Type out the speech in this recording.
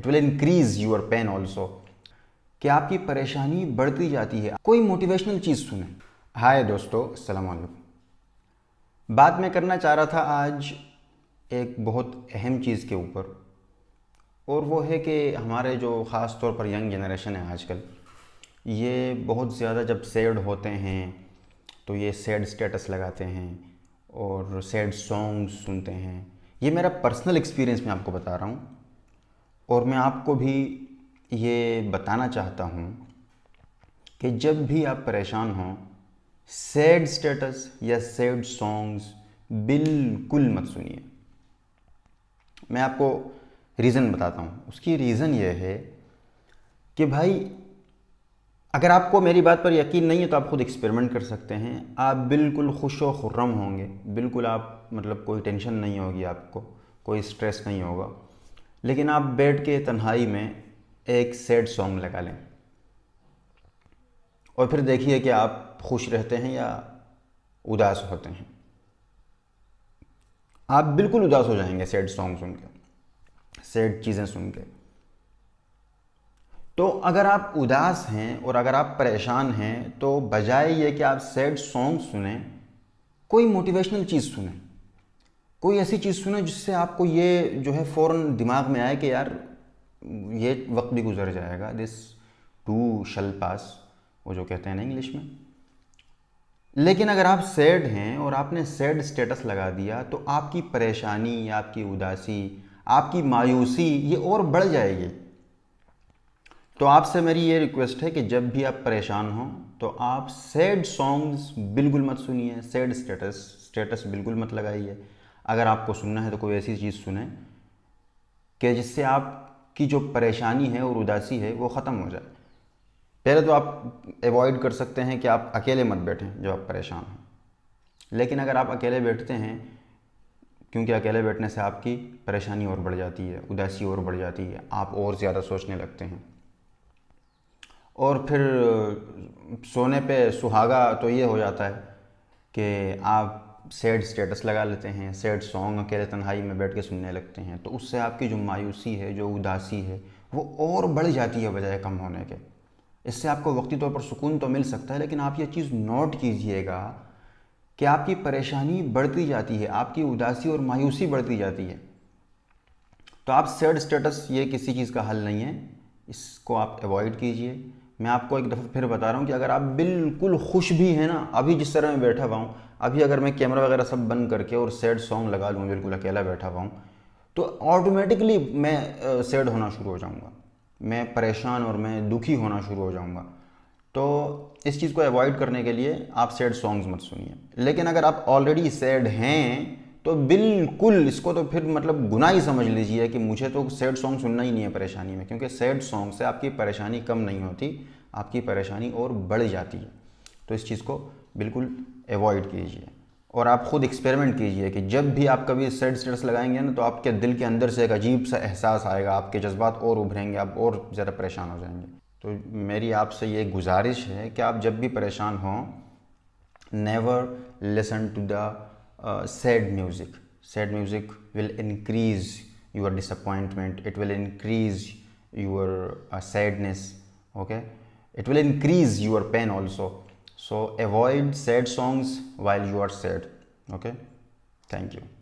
It will increase your pain also, कि आपकी परेशानी बढ़ती जाती है। कोई मोटिवेशनल चीज़ सुने। हाय दोस्तों, अस्सलाम वालेकुम। बात मैं करना चाह रहा था आज एक बहुत अहम चीज़ के ऊपर, और वो है कि हमारे जो ख़ास तौर पर यंग जनरेशन है आजकल, ये बहुत ज़्यादा जब सैड होते हैं तो ये सैड स्टेटस लगाते हैं और सैड सॉन्ग्स सुनते हैं। ये मेरा पर्सनल एक्सपीरियंस मैं आपको बता रहा हूँ, और मैं आपको भी ये बताना चाहता हूँ कि जब भी आप परेशान हों, सैड स्टेटस या सैड सॉन्ग्स बिल्कुल मत सुनिए। मैं आपको रीज़न बताता हूँ। उसकी रीज़न ये है कि भाई, अगर आपको मेरी बात पर यकीन नहीं है तो आप खुद एक्सपेरिमेंट कर सकते हैं। आप बिल्कुल खुश व खुर्रम होंगे, बिल्कुल आप मतलब कोई टेंशन नहीं होगी आपको, कोई स्ट्रेस नहीं होगा। लेकिन आप बैठ के तन्हाई में एक सैड सॉन्ग लगा लें और फिर देखिए कि आप खुश रहते हैं या उदास होते हैं। आप बिल्कुल उदास हो जाएंगे सैड सॉन्ग सुन के, सैड चीज़ें सुन के। तो अगर आप उदास हैं और अगर आप परेशान हैं तो बजाय ये कि आप सैड सॉन्ग सुने, कोई मोटिवेशनल चीज़ सुने। कोई ऐसी चीज़ सुने जिससे आपको ये जो है फ़ौरन दिमाग में आए कि यार ये वक्त भी गुजर जाएगा, दिस टू शल पास, वो जो कहते हैं ना इंग्लिश में। लेकिन अगर आप सैड हैं और आपने सैड स्टेटस लगा दिया तो आपकी परेशानी, आपकी उदासी, आपकी मायूसी ये और बढ़ जाएगी। तो आपसे मेरी ये रिक्वेस्ट है कि जब भी आप परेशान हों तो आप सैड सॉन्ग्स बिल्कुल मत सुनिए, सैड स्टेटस बिल्कुल मत लगाइए। अगर आपको सुनना है तो कोई ऐसी चीज़ सुने कि जिससे आपकी जो परेशानी है और उदासी है वो ख़त्म हो जाए। पहले तो आप अवॉइड कर सकते हैं कि आप अकेले मत बैठें जब आप परेशान हों। लेकिन अगर आप अकेले बैठते हैं, क्योंकि अकेले बैठने से आपकी परेशानी और बढ़ जाती है, उदासी और बढ़ जाती है, आप और ज़्यादा सोचने लगते हैं। और फिर सोने पे सुहागा तो ये हो जाता है कि आप सैड स्टेटस लगा लेते हैं, सैड सॉन्ग अकेले तन्हाई में बैठ के सुनने लगते हैं। तो उससे आपकी जो मायूसी है, जो उदासी है, वो और बढ़ जाती है बजाय कम होने के। इससे आपको वक्ती तौर पर सुकून तो मिल सकता है, लेकिन आप ये चीज़ नोट कीजिएगा कि आपकी परेशानी बढ़ती जाती है, आपकी उदासी और मायूसी बढ़ती जाती है। तो आप सैड स्टेटस ये किसी चीज़ का हल नहीं है, इसको आप अवॉइड कीजिए। मैं आपको एक दफ़ा फिर बता रहा हूँ कि अगर आप बिल्कुल खुश भी हैं ना, अभी जिस तरह मैं बैठा हुआ हूँ, अभी अगर मैं कैमरा वगैरह सब बंद करके और सैड सॉन्ग लगा लूँ, बिल्कुल अकेला बैठा हुआ हूँ, तो ऑटोमेटिकली मैं सैड होना शुरू हो जाऊँगा, मैं परेशान और मैं दुखी होना शुरू हो जाऊँगा। तो इस चीज़ को अवॉइड करने के लिए आप सैड सॉन्ग्स मत सुनिए। लेकिन अगर आप ऑलरेडी सैड हैं तो बिल्कुल इसको तो फिर मतलब गुनाह ही समझ लीजिए कि मुझे तो सैड सॉन्ग सुनना ही नहीं है परेशानी में, क्योंकि सैड सॉन्ग से आपकी परेशानी कम नहीं होती, आपकी परेशानी और बढ़ जाती है। तो इस चीज़ को बिल्कुल अवॉइड कीजिए और आप खुद एक्सपेरिमेंट कीजिए कि जब भी आप कभी सैड स्टेटस लगाएंगे ना, तो आपके दिल के अंदर से एक अजीब सा एहसास आएगा, आपके जज्बात और उभरेंगे, आप और ज़्यादा परेशान हो जाएंगे। तो मेरी आपसे ये गुजारिश है कि आप जब भी परेशान हों, never listen to the sad music. Sad music will increase your disappointment, it will increase your sadness, okay, it will increase your pain also. So avoid sad songs while you are sad, okay. Thank you.